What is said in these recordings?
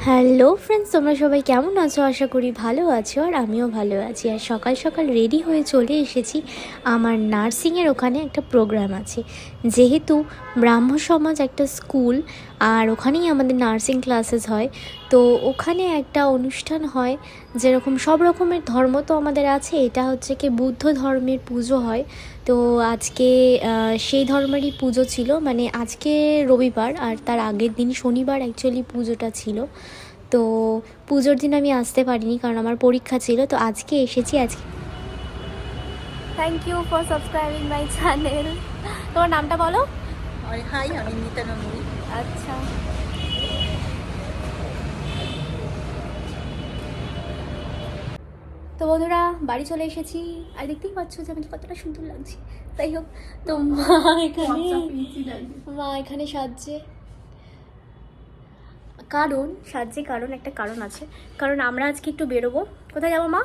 Hello friends, তোমরা সবাই কেমন আছো? আশা করি ভালো আছো, আর আমিও ভালো আছি। আর সকাল সকাল রেডি হয়ে চলে এসেছি। আমার নার্সিংয়ের ওখানে একটা প্রোগ্রাম আছে, যেহেতু ব্রাহ্ম সমাজ একটা স্কুল, আর ওখানেই আমাদের নার্সিং ক্লাসেস হয়। তো ওখানে একটা অনুষ্ঠান হয়, যেরকম সব রকমের ধর্ম তো আমাদের আছে। এটা হচ্ছে কি বুদ্ধ ধর্মের পুজো হয়। তো আজকে সেই ধর্মেরই পুজো ছিল, মানে আজকে রবিবার আর তার আগের দিন শনিবার অ্যাকচুয়ালি পুজোটা ছিল। তো পুজোর দিন আমি আসতে পারিনি, কারণ আমার পরীক্ষা ছিল। তো আজকে এসেছি। আজকে thank you for subscribing my channel. তোমার নামটা বলো। হাই, আমি নিতা নামুই। আচ্ছা, তো বন্ধুরা বাড়ি চলে এসেছি, আর দেখতেই পাচ্ছ যে আমাকে কতটা সুন্দর লাগছে। তাই হোক, তো মা এখানে সাজছে। কারণ একটা কারণ আছে, কারণ আমরা আজকে একটু বেরোবো। কোথায় যাবো মা?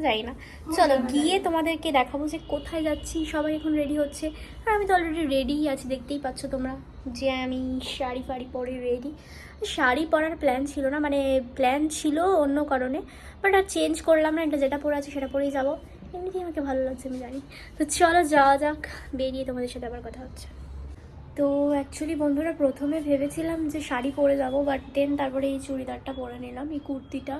যাই না, চলো গিয়ে তোমাদেরকে দেখাবো যে কোথায় যাচ্ছি। সবাই এখন রেডি হচ্ছে, আর আমি তো অলরেডি রেডিই আছি, দেখতেই পাচ্ছ তোমরা যে আমি শাড়ি ফাড়ি পরে রেডি। শাড়ি পরার প্ল্যান ছিল না, মানে প্ল্যান ছিল অন্য কারণে, বাট আর চেঞ্জ করলাম না। এটা যেটা পরে আছে সেটা পরেই যাবো। এমনিতেই আমাকে ভালো লাগছে, আমি জানি। তো চলো যাওয়া যাক, বেরিয়ে তোমাদের সাথে আবার কথা হচ্ছে। তো অ্যাকচুয়ালি বন্ধুরা প্রথমে ভেবেছিলাম যে শাড়ি পরে যাব, বাট দেন তারপরে এই চুড়িদারটা পরে নিলাম, এই কুর্তিটা।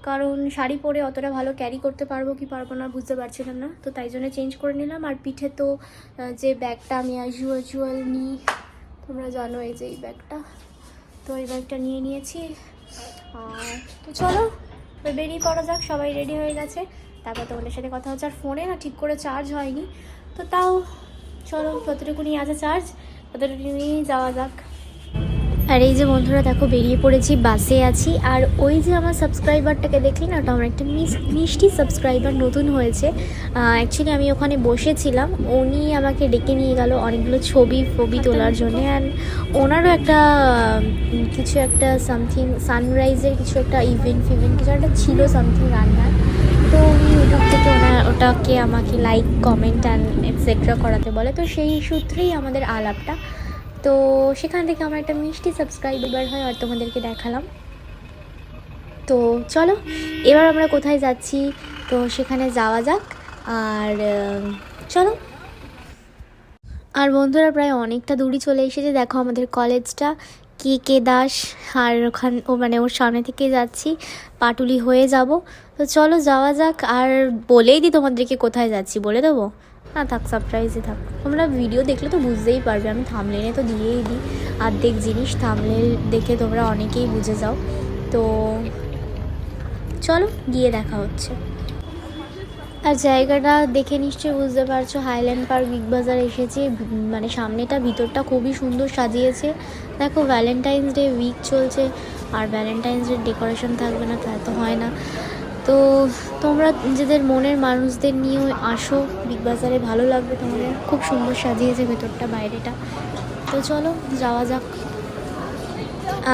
কারণ শাড়ি পরে অতটা ভালো ক্যারি করতে পারবো কি পারবো না বুঝতে পারছিলাম না, তো তাই জন্য চেঞ্জ করে নিলাম। আর পিঠে তো যে ব্যাগটা আমি ইউজুয়াল নিই, তোমরা জানো, এই যে এই ব্যাগটা, তো এই ব্যাগটা নিয়ে নিয়েছি। তো চলো বেরিয়ে পড়া যাক, সবাই রেডি হয়ে গেছে। তারপর তোমাদের সাথে কথা হচ্ছে। আর ফোনে না ঠিক করে চার্জ হয়নি, তো তাও চলো যতটুকুনি আছে চার্জ ততটুকু নিয়েই যাওয়া যাক। আর এই যে বন্ধুরা দেখো, বেরিয়ে পড়েছি, বাসে আছি। আর ওই যে আমার সাবস্ক্রাইবারটাকে দেখলি না, ওটা আমার একটা মিষ্টি সাবস্ক্রাইবার নতুন হয়েছে। অ্যাকচুয়ালি আমি ওখানে বসেছিলাম, উনি আমাকে ডেকে নিয়ে গেল অনেকগুলো ছবি তোলার জন্য। অ্যান্ড ওনারও একটা কিছু একটা সামথিং সানরাইজের কিছু একটা ইভেন্ট কিছু একটা ছিল সামথিং রান্নার। তো উনি ইউটিউব থেকে ওটাকে আমাকে লাইক কমেন্ট অ্যান্ড এটসেট্রা করাতে বলে। তো সেই সূত্রেই আমাদের আলাপটা। তো সেখান থেকে আমার একটা মিষ্টি সাবস্ক্রাইবার হয়, আর তোমাদেরকে দেখালাম। তো চলো এবার আমরা কোথায় যাচ্ছি, তো সেখানে যাওয়া যাক। আর চলো। আর বন্ধুরা প্রায় অনেকটা দূরই চলে এসেছে, দেখো আমাদের কলেজটা, কে দাস। আর ওর সামনে থেকে যাচ্ছি, পাটুলি হয়ে যাব। তো চলো যাওয়া যাক। আর বলেই দিই তোমাদেরকে কোথায় যাচ্ছি, বলে দেবো না? থাক, সারপ্রাইজই থাক। তোমরা ভিডিও দেখলে তো বুঝতেই পারবে, আমি থাম্বনেলে তো দিয়েই দিই অর্ধেক জিনিস। থাম্বনেল দেখে তোমরা অনেকেই বুঝে যাও। তো চলো গিয়ে দেখা হচ্ছে। আর জায়গাটা দেখে নিশ্চয়ই বুঝতে পারছো, হাইল্যান্ড পার্ক বিগ বাজার এসেছি। মানে সামনেটা ভিতরটা খুবই সুন্দর সাজিয়েছে। দেখো ভ্যালেন্টাইন্স ডে উইক চলছে, আর ভ্যালেন্টাইন্স ডে ডেকোরেশন থাকবে না তা তো হয় না। তো তোমরা নিজেদের মনের মানুষদের নিয়েও আসো বিগ বাজারে, ভালো লাগবে তোমাদের। খুব সুন্দর সাজিয়েছে ভেতরটা বাইরেটা। তো চলো যাওয়া যাক।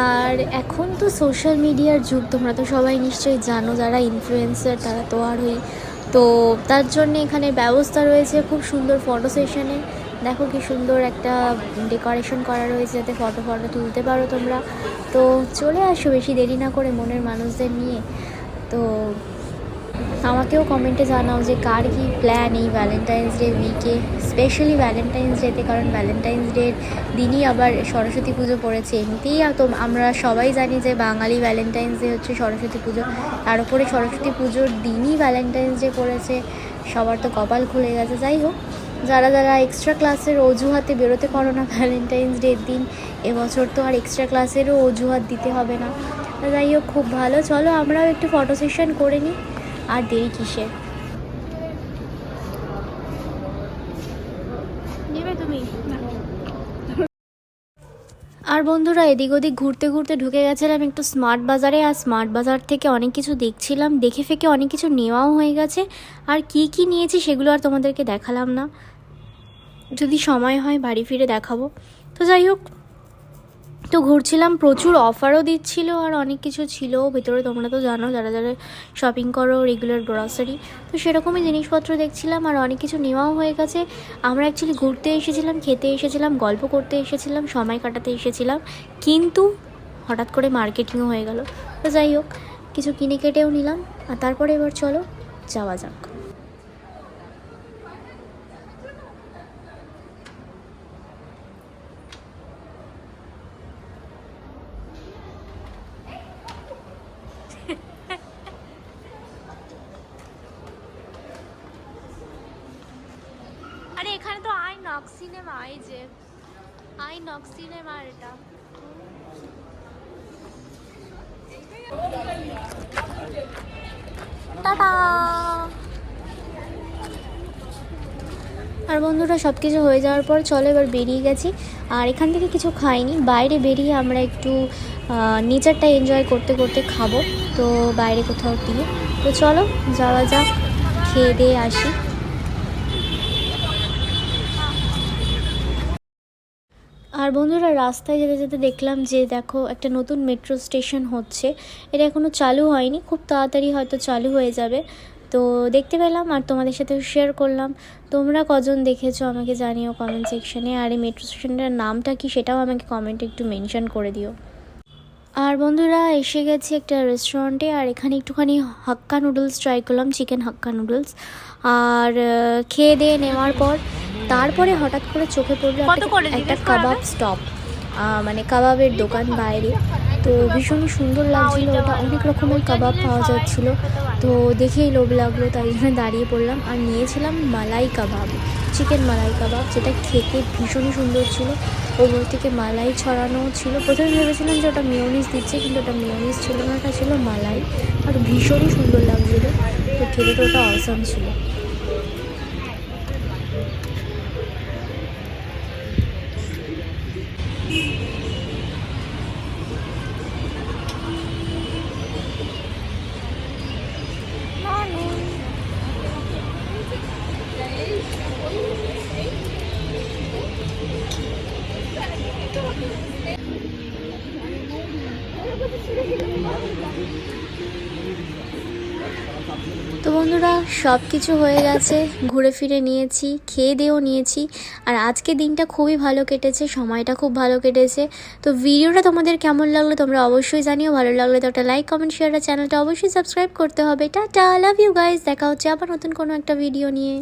আর এখন তো সোশ্যাল মিডিয়ার যুগ, তোমরা তো সবাই নিশ্চয়ই জানো, যারা ইনফ্লুয়েন্সার তারা তো আরই। তো তার জন্য এখানে ব্যবস্থা রয়েছে খুব সুন্দর ফটো সেশনে। দেখো কি সুন্দর একটা ডেকোরেশন করা রয়েছে, যাতে ফটো তুলতে পারো তোমরা। তো চলে আসো বেশি দেরি না করে মনের মানুষদের নিয়ে। তো আমাকেও কমেন্টে জানাও যে কার কী প্ল্যান এই ভ্যালেন্টাইন্স ডে উইকে, স্পেশালি ভ্যালেন্টাইন্স ডেতে, কারণ ভ্যালেন্টাইন্স ডের দিনই আবার সরস্বতী পুজো পড়েছে। এমনিতেই তো আমরা সবাই জানি যে বাঙালি ভ্যালেন্টাইন্স ডে হচ্ছে সরস্বতী পুজো, তার উপরে সরস্বতী পুজোর দিনই ভ্যালেন্টাইন্স ডে পড়েছে। সবার তো কপাল খুলে গেছে। যাই হোক, যারা এক্সট্রা ক্লাসের অজুহাতে বেরোতে পারো না ভ্যালেন্টাইন্স ডের দিন, এবছর তো আর এক্সট্রা ক্লাসেরও অজুহাত দিতে হবে না। যাই হোক, খুব ভালো। চলো আমরাও একটু ফটো সেশন করে নিই, আর দেরি কিসের। নেবে তুমি? আর বন্ধুরা এদিক ওদিক ঘুরতে ঘুরতে ঢুকে গেছিলাম একটু স্মার্ট বাজারে। আর স্মার্ট বাজার থেকে অনেক কিছু দেখছিলাম, দেখে ফেকে অনেক কিছু নেওয়াও হয়ে গেছে। আর কি নিয়েছি সেগুলো আর তোমাদেরকে দেখালাম না, যদি সময় হয় বাড়ি ফিরে দেখাবো। তো যাই হোক, তো ঘুরছিলাম, প্রচুর অফারও দিচ্ছিল, আর অনেক কিছু ছিল ভিতরে। তোমরা তো জানো যারা শপিং করো রেগুলার গ্রসারি, তো সেরকমই জিনিসপত্র দেখছিলাম। আর অনেক কিছু নেওয়াও হয়ে গেছে। আমরা অ্যাকচুয়ালি ঘুরতে এসেছিলাম, খেতে এসেছিলাম, গল্প করতে এসেছিলাম, সময় কাটাতে এসেছিলাম, কিন্তু হঠাৎ করে মার্কেটিংও হয়ে গেল। তো যাই হোক, কিছু কিনে কেটেও নিলাম। আর তারপরে এবার চলো যাওয়া যাক। আরে এখানে তো আইনক্স সিনেমা, এই যে আইনক্স সিনেমা এটা। টাটা। আর বন্ধুরা সব কিছু হয়ে যাওয়ার পর চলো এবার বেরিয়ে গেছি। আর এখান থেকে কিছু খাইনি, বাইরে বেরিয়ে আমরা একটু নেচারটা এনজয় করতে করতে খাবো, তো বাইরে কোথাও দিয়ে। তো চলো যাওয়া যাক, খেয়ে দিয়ে আসি। আর বন্ধুরা রাস্তায় যেতে যেতে দেখলাম যে দেখো একটা নতুন মেট্রো স্টেশন হচ্ছে। এটা এখনও চালু হয়নি, খুব তাড়াতাড়ি হয়তো চালু হয়ে যাবে। তো দেখতে পেলাম আর তোমাদের সাথে শেয়ার করলাম। তোমরা কজন দেখেছো আমাকে জানিও কমেন্ট সেকশনে। আর এই মেট্রো স্টেশনটার নামটা কি সেটাও আমাকে কমেন্টে একটু মেনশন করে দিও। আর বন্ধুরা এসে গেছি একটা রেস্টুরেন্টে, আর এখানে একটুখানি হাক্কা নুডলস ট্রাই করলাম, চিকেন হাক্কা নুডলস। আর খেয়ে দিয়ে নেওয়ার পর তারপরে হঠাৎ করে চোখে পড়লো একটা কাবাব স্টপ, মানে কাবাবের দোকান বাইরে। তো ভীষণই সুন্দর লাগছিলো, ওটা অনেক রকমের কাবাব পাওয়া যাচ্ছিলো। তো দেখেই লোভ লাগলো, তাই জন্য দাঁড়িয়ে পড়লাম। আর নিয়েছিলাম মালাই কাবাব, চিকেন মালাই কাবাব, যেটা খেতে ভীষণই সুন্দর ছিল। ওপর থেকে মালাই ছড়ানো ছিল। প্রথমে ভেবেছিলাম যে ওটা মিয়োনিজ দিচ্ছে, কিন্তু ওটা মিয়োনিজ ছিল না, ওটা ছিল মালাই। আর ভীষণই সুন্দর লাগছিলো। তো খেতে তো ওটা অসাম ছিল। তো বন্ধুরা সব কিছু হয়ে গেছে, ঘুরে ফিরে নিয়েছি, খেয়ে দিয়েও নিয়েছি। আর আজকে দিনটা খুবই ভালো কেটেছে, সময়টা খুব ভালো কেটেছে। তো ভিডিওটা তোমাদের কেমন লাগলো তোমরা অবশ্যই জানিও। ভালো লাগলে তো একটা লাইক কমেন্ট শেয়ার আর চ্যানেলটা অবশ্যই সাবস্ক্রাইব করতে হবে। টাটা, লাভ ইউ গাইজ। দেখা হচ্ছে আবার নতুন কোনো একটা ভিডিও নিয়ে।